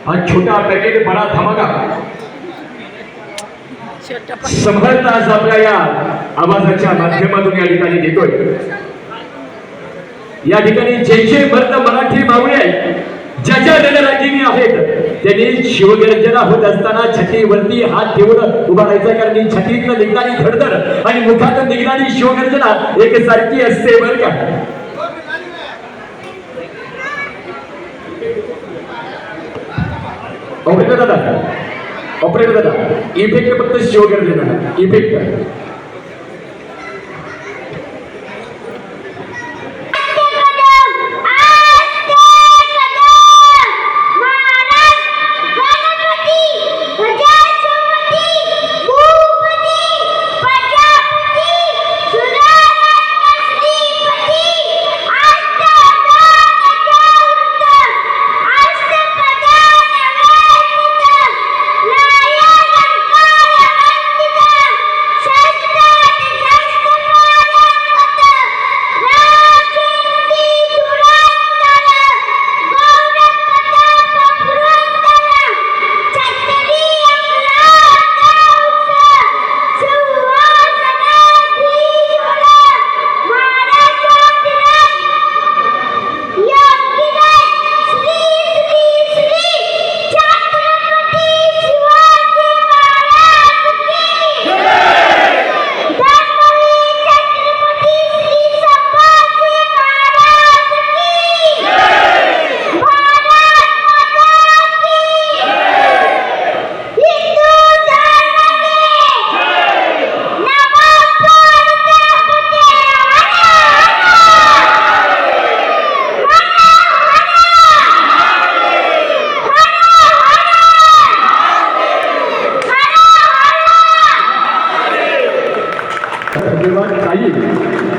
हा छोटा पॅकेट बडा धमाका समर्थास आपल्या या आवाजाच्या माध्यमातून या ठिकाणी देतोय। या ठिकाणी जे जे भक्त मराठी मावळे आहेत ज्याच्या रणरागिणी आहेत त्यांनी शिवगर्जना होत असताना छातीवरती हात ठेवून उभा राहायचा, कारण ही छातीतून निघणारी धडधड आणि मुखातून निघणारी शिवगर्जना एकसारखी असते बरं का। ऑपरेटर दादा इफेक्ट फक्त शिवगर्जना इफेक्ट धन्यवाद ताई।